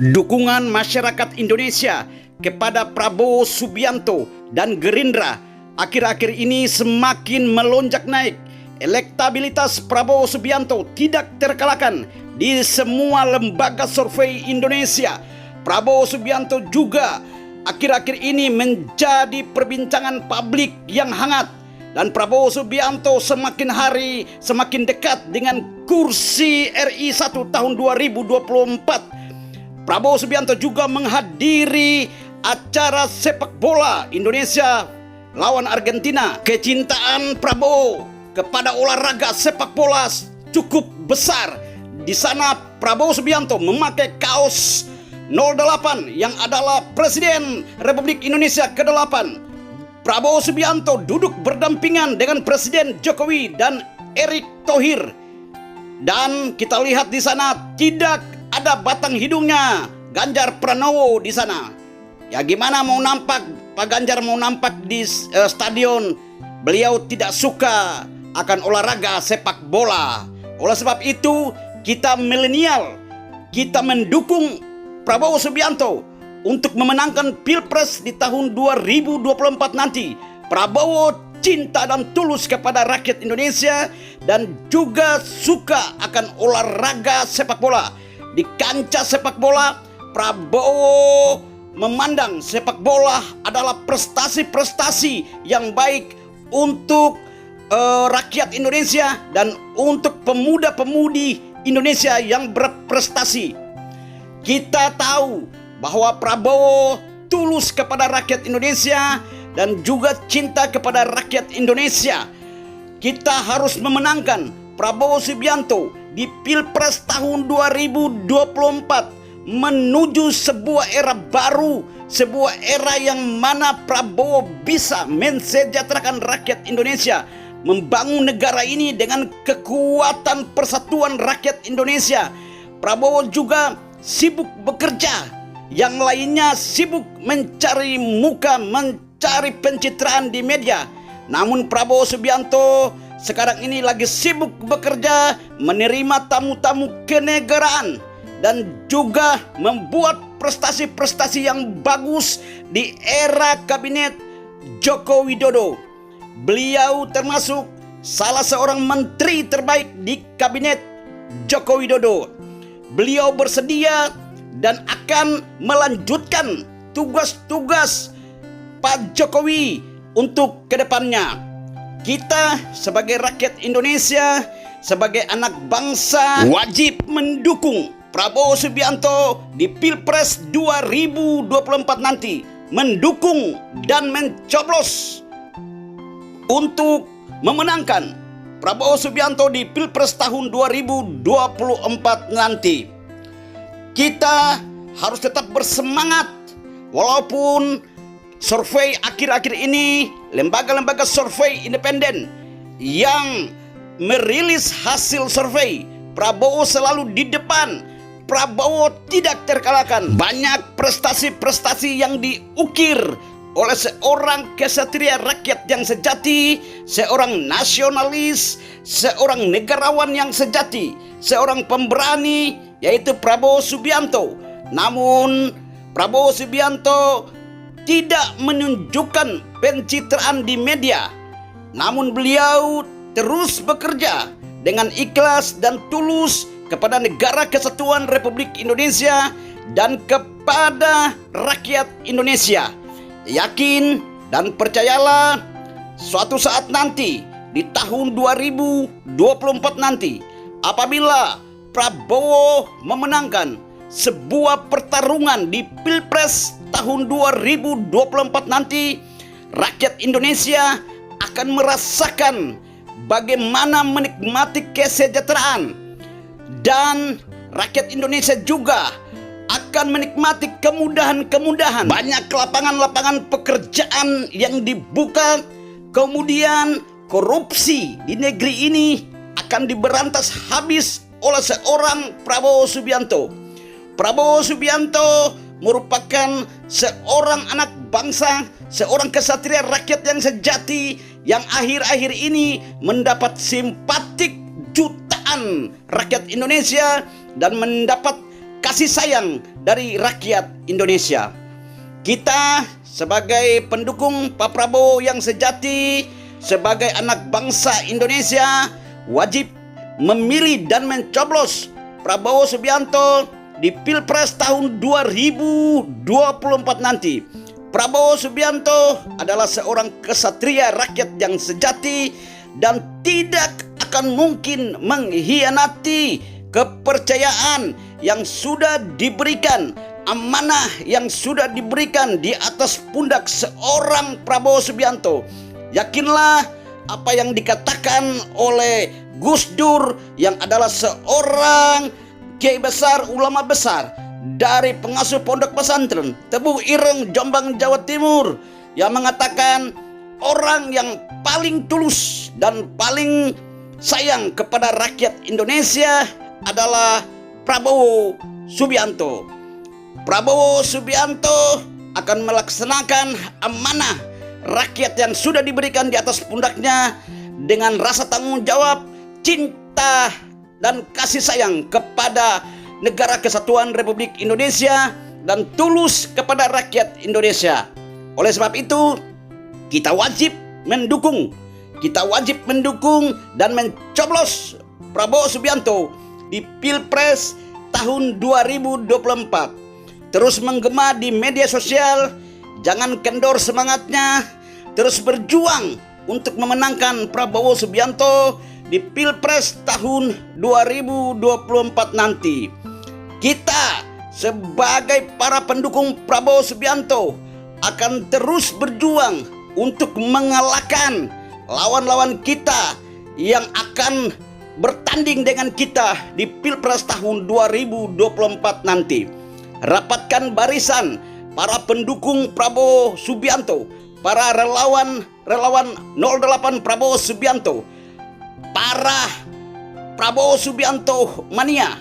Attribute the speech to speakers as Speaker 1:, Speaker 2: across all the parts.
Speaker 1: Dukungan masyarakat Indonesia kepada Prabowo Subianto dan Gerindra akhir-akhir ini semakin melonjak naik. Elektabilitas Prabowo Subianto tidak terkalahkan di semua lembaga survei Indonesia. Prabowo Subianto juga akhir-akhir ini menjadi perbincangan publik yang hangat. Dan Prabowo Subianto semakin hari semakin dekat dengan kursi RI 1 tahun 2024. Prabowo Subianto juga menghadiri acara sepak bola Indonesia lawan Argentina. Kecintaan Prabowo kepada olahraga sepak bola cukup besar. Di sana Prabowo Subianto memakai kaos 08 yang adalah Presiden Republik Indonesia ke-8. Prabowo Subianto duduk berdampingan dengan Presiden Jokowi dan Erick Thohir. Dan kita lihat di sana tidak ada batang hidungnya Ganjar Pranowo di sana. Ya gimana mau nampak Pak Ganjar mau nampak di stadion. Beliau tidak suka akan olahraga sepak bola. Oleh sebab itu kita milenial, kita mendukung Prabowo Subianto untuk memenangkan Pilpres di tahun 2024 nanti. Prabowo cinta dan tulus kepada rakyat Indonesia dan juga suka akan olahraga sepak bola. Di kancah sepak bola, Prabowo memandang sepak bola adalah prestasi-prestasi yang baik untuk rakyat Indonesia dan untuk pemuda-pemudi Indonesia yang berprestasi. Kita tahu bahwa Prabowo tulus kepada rakyat Indonesia dan juga cinta kepada rakyat Indonesia. Kita harus memenangkan Prabowo Subianto di Pilpres tahun 2024 menuju sebuah era baru, sebuah era yang mana Prabowo bisa mensejahterakan rakyat Indonesia, membangun negara ini dengan kekuatan persatuan rakyat Indonesia. Prabowo juga sibuk bekerja, yang lainnya sibuk mencari muka, mencari pencitraan di media. Namun Prabowo Subianto sekarang ini lagi sibuk bekerja, menerima tamu-tamu kenegaraan dan juga membuat prestasi-prestasi yang bagus di era kabinet Joko Widodo. Beliau termasuk salah seorang menteri terbaik di kabinet Joko Widodo. Beliau bersedia dan akan melanjutkan tugas-tugas Pak Jokowi untuk kedepannya. Kita sebagai rakyat Indonesia, sebagai anak bangsa, wajib mendukung Prabowo Subianto di Pilpres 2024 nanti. Mendukung dan mencoblos untuk memenangkan Prabowo Subianto di Pilpres tahun 2024 nanti. Kita harus tetap bersemangat walaupun survei akhir-akhir ini, lembaga-lembaga survei independen yang merilis hasil survei, Prabowo selalu di depan. Prabowo tidak terkalahkan. Banyak prestasi-prestasi yang diukir oleh seorang kesatria rakyat yang sejati, seorang nasionalis, seorang negarawan yang sejati, seorang pemberani, yaitu Prabowo Subianto. Namun Prabowo Subianto tidak menunjukkan pencitraan di media. Namun beliau terus bekerja dengan ikhlas dan tulus kepada negara kesatuan Republik Indonesia dan kepada rakyat Indonesia. Yakin dan percayalah, suatu saat nanti di tahun 2024 nanti, apabila Prabowo memenangkan sebuah pertarungan di Pilpres tahun 2024 nanti, rakyat Indonesia akan merasakan bagaimana menikmati kesejahteraan, dan rakyat Indonesia juga akan menikmati kemudahan-kemudahan. Banyak lapangan-lapangan pekerjaan yang dibuka, kemudian korupsi di negeri ini akan diberantas habis oleh seorang Prabowo Subianto. Prabowo Subianto merupakan seorang anak bangsa, seorang kesatria rakyat yang sejati, yang akhir-akhir ini mendapat simpatik jutaan rakyat Indonesia dan mendapat kasih sayang dari rakyat Indonesia. Kita sebagai pendukung Pak Prabowo yang sejati, sebagai anak bangsa Indonesia, wajib memilih dan mencoblos Prabowo Subianto di Pilpres tahun 2024 nanti. Prabowo Subianto adalah seorang kesatria rakyat yang sejati dan tidak akan mungkin mengkhianati kepercayaan yang sudah diberikan, amanah yang sudah diberikan di atas pundak seorang Prabowo Subianto. Yakinlah apa yang dikatakan oleh Gus Dur yang adalah seorang kiai besar, ulama besar dari pengasuh pondok pesantren Tebu Ireng, Jombang, Jawa Timur, yang mengatakan orang yang paling tulus dan paling sayang kepada rakyat Indonesia adalah Prabowo Subianto. Prabowo Subianto akan melaksanakan amanah rakyat yang sudah diberikan di atas pundaknya dengan rasa tanggung jawab, cinta, dan kasih sayang kepada Negara Kesatuan Republik Indonesia dan tulus kepada rakyat Indonesia. Oleh sebab itu, kita wajib mendukung dan mencoblos Prabowo Subianto di Pilpres tahun 2024. Terus menggema di media sosial, jangan kendor semangatnya, terus berjuang untuk memenangkan Prabowo Subianto di Pilpres tahun 2024 nanti. Kita sebagai para pendukung Prabowo Subianto akan terus berjuang untuk mengalahkan lawan-lawan kita yang akan bertanding dengan kita di Pilpres tahun 2024 nanti. Rapatkan barisan para pendukung Prabowo Subianto, para relawan 08 Prabowo Subianto, para Prabowo Subianto mania,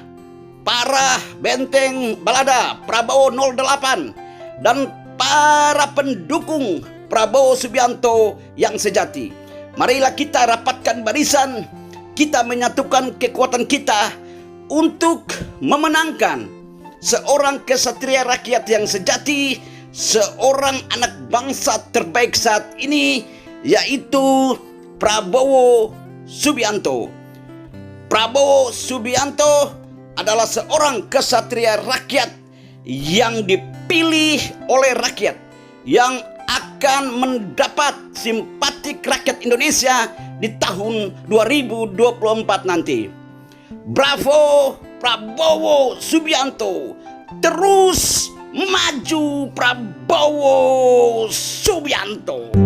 Speaker 1: para benteng balada Prabowo 08, dan para pendukung Prabowo Subianto yang sejati. Marilah kita rapatkan barisan, kita menyatukan kekuatan kita untuk memenangkan seorang kesatria rakyat yang sejati, seorang anak bangsa terbaik saat ini, yaitu Prabowo Subianto. Prabowo Subianto adalah seorang kesatria rakyat yang dipilih oleh rakyat, yang akan mendapat simpatik rakyat Indonesia di tahun 2024 nanti. Bravo Prabowo Subianto, terus maju Prabowo Subianto.